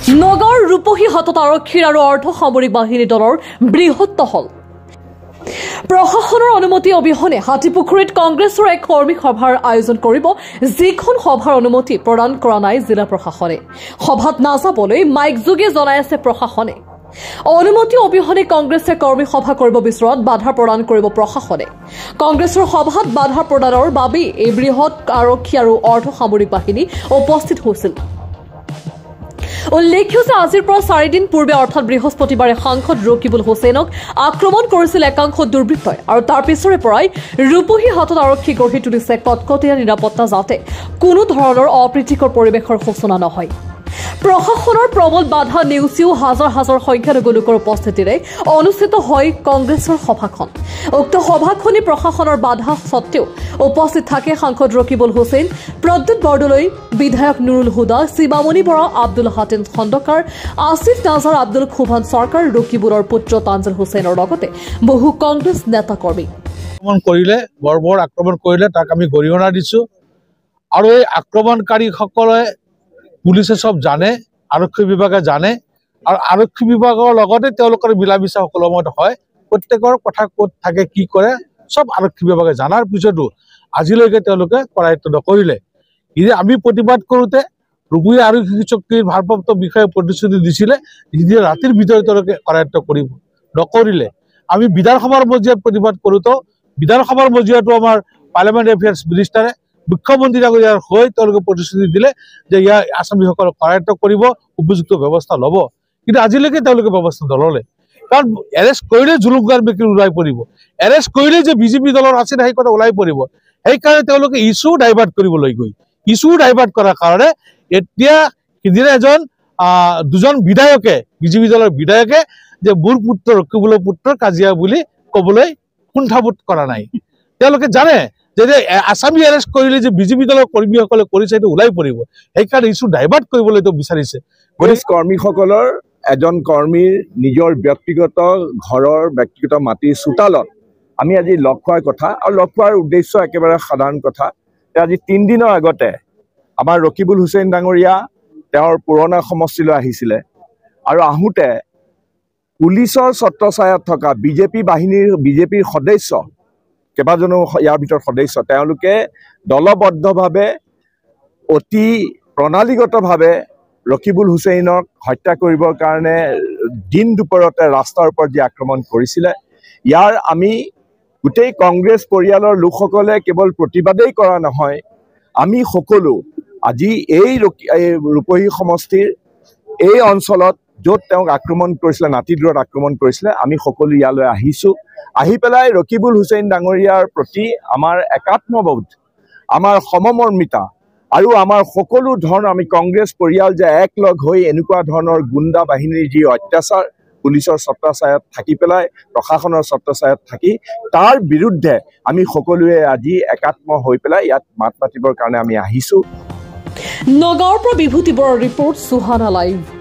নগৰ ৰূপহী হাতত আৰক্ষীৰ আৰু অৰ্ধ সামৰিক বাহিনী দলৰ বৃহৎ টহল প্ৰশাসনৰ অনুমতি অবিহনে হাতীপুখুৰীত কংগ্ৰেছৰ এক কৰ্মী সভাৰ আয়োজন কৰিব যিখন সভাৰ অনুমতি প্ৰদান কৰা নাই জিলা প্ৰশাসনে সভাত নাযাবলৈ মাইক যোগে জনাই আছে প্ৰশাসনে অনুমতি অবিহনে কংগ্ৰেছে কৰ্মী সভা কৰিব বিচৰাত বাধা প্ৰদান কৰিব প্ৰশাসনে কংগ্ৰেছৰ সভাত বাধা প্ৰদানৰ বাবে এই বৃহৎ আৰক্ষী আৰু অৰ্ধ সামৰিক বাহিনী উপস্থিত হৈছিল উল্লেখ্য যে আজিৰ পৰা 4 দিন পূৰ্বে অৰ্থাৎ বৃহস্পতিবাৰে সাংসদ ৰকিবুল হুছেইনক আক্ৰমণ কৰিছিল একাংশ দুৰ্বৃত্তই আৰু তাৰ পিছৰে পৰাই ৰূপহী হাতত আৰক্ষী গঢ়ি তুলিছে কটকটীয়া নিৰাপত্তা যাতে কোনো ধৰণৰ অপ্ৰীতিকৰ পৰিৱেশৰ সূচনা নহয় প্ৰশাসনৰ প্ৰবল বাধা নেওচিও হাজাৰ হাজাৰ সংখ্যালঘু লোকৰ উপস্থিতিৰে অনুষ্ঠিত হয় কংগ্ৰেছৰ সভাখন উক্ত সভাখনি প্ৰশাসনৰ বাধা সত্ত্বেও উপস্থিত থাকে সাংসদ ৰকিবুল হুছেইন প্ৰদ্যুৎ বৰদলৈ বিধায়ক নুৰুল হুদা শিৱামণি বৰা আব্দুল হাটিম খণ্ডকাৰ আসিফ নাজাৰ আব্দুল খুবান চৰকাৰ ৰকিবুলৰ পুত্ৰ তানজিল হুছেইনৰ লগতে বহু কংগ্ৰেছ নেতা কৰ্মী আক্ৰমণ কৰিলে তাক আমি গৰিহণা দিছো আৰু এই আক্ৰমণকাৰীসকলে পুলিচে সব জানে আৰক্ষী বিভাগে জানে আৰু আৰক্ষী বিভাগৰ লগতে তেওঁলোকৰ মিলামিছা সকলো সময়ত হয় প্ৰত্যেকৰ কথা ক'ত থাকে কি কৰে সব আৰক্ষী বিভাগে জানাৰ পিছতো আজিলৈকে তেওঁলোকে কৰায়ত্ব নকৰিলে ইয়ে আমি প্ৰতিবাদ কৰোতে ৰূপহী আৰক্ষী চকীৰ ভাৰপ্ৰাপ্ত বিষয়ে প্ৰতিশ্ৰুতি দিছিলে যে ৰাতিৰ ভিতৰত তেওঁলোকে কৰায়ত্ব কৰিব নকৰিলে আমি বিধানসভাৰ মজিয়াত প্ৰতিবাদ কৰোতো বিধানসভাৰ মজিয়াটো আমাৰ পাৰ্লামেণ্ট এফেয়াৰ্ছ মিনিষ্টাৰে মুখ্যমন্ত্ৰী ডাঙৰীয়াৰ হৈ তেওঁলোকে প্ৰতিশ্ৰুতি দিলে যে ইয়াৰ আসামীসকলক কৰায়ত্ব কৰিব উপযুক্ত ব্যৱস্থা ল'ব কিন্তু আজিলৈকে তেওঁলোকে ব্যৱস্থা নললে কাৰণ এৰেষ্ট কৰিলে জুলুমগাৰ ব্যক্তি ওলাই পৰিব এৰেষ্ট কৰিলে যে বিজেপি দলৰ আছে সেই কথা ওলাই পৰিব সেইকাৰণে তেওঁলোকে ইছ্যু ডাইভাৰ্ট কৰিবলৈ গৈ ইছ্যু ডাইভাৰ্ট কৰাৰ কাৰণে এতিয়া সিদিনা দুজন বিধায়কে বিজেপি দলৰ বিধায়কে যে মোৰ পুত্ৰ ৰকিবুলৰ পুত্ৰৰ কাজিয়া বুলি ক'বলৈ কুণ্ঠাবোধ কৰা নাই তেওঁলোকে জানে যে আসামী এৰেষ্ট কৰিলে যে বিজেপি দলৰ কৰ্মীসকলে কৰিছে এইটো ওলাই পৰিব সেইকাৰণে ইছ্যু ডাইভাৰ্ট কৰিবলৈ তো বিচাৰিছে পুলিচ কৰ্মীসকলৰ এজন কৰ্মীৰ নিজৰ ব্যক্তিগত ঘৰৰ ব্যক্তিগত মাটিৰ চোতালত আমি আজি লগ খোৱাৰ কথা আৰু লগ খোৱাৰ উদ্দেশ্য একেবাৰে সাধাৰণ কথা আজি 3 দিনৰ আগতে আমাৰ ৰকিবুল হুছেইন ডাঙৰীয়া তেওঁৰ পুৰণা সমষ্টিলৈ আহিছিলে আৰু আহোঁতে পুলিচৰ ছত্ৰছায়াত থকা বিজেপিৰ সদস্য কেইবাজনো ইয়াৰ ভিতৰত সদস্য তেওঁলোকে দলবদ্ধভাৱে অতি প্ৰণালীগতভাৱে ৰকিবুল হুছেইনক হত্যা কৰিবৰ কাৰণে দিন দুপৰতে ৰাস্তাৰ ওপৰত যি আক্ৰমণ কৰিছিলে ইয়াৰ আমি গোটেই কংগ্ৰেছ পৰিয়ালৰ লোকসকলে কেৱল প্ৰতিবাদেই কৰা নহয় আমি সকলো আজি এই ৰূপহী সমষ্টিৰ এই অঞ্চলত য'ত তেওঁক আক্ৰমণ কৰিছিলে নাতিদূৰত আক্ৰমণ কৰিছিলে আমি সকলো ইয়ালৈ আহিছোঁ আহি পেলাই ৰকিবুল হুছেইন ডাঙৰীয়াৰ প্ৰতি আমাৰ একাত্মবোধ আমাৰ সমমৰ্মিতা আৰু আমাৰ সকলো ধৰণৰ আমি কংগ্ৰেছ পৰিয়াল যে একলগ হৈ এনেকুৱা ধৰণৰ গুণ্ডা বাহিনীৰ যি অত্যাচাৰ পুলিচৰ ছত্ৰছায়াত থাকি পেলাই প্ৰশাসনৰ ছত্ৰছায়াত থাকি তাৰ বিৰুদ্ধে আমি সকলোৱে আজি একাত্ম হৈ পেলাই ইয়াত মাত মাতিবৰ কাৰণে আমি আহিছোঁ নগাঁৱৰ পৰা বিভূতি বৰাৰ ৰিপৰ্ট সুহানা লাইভ।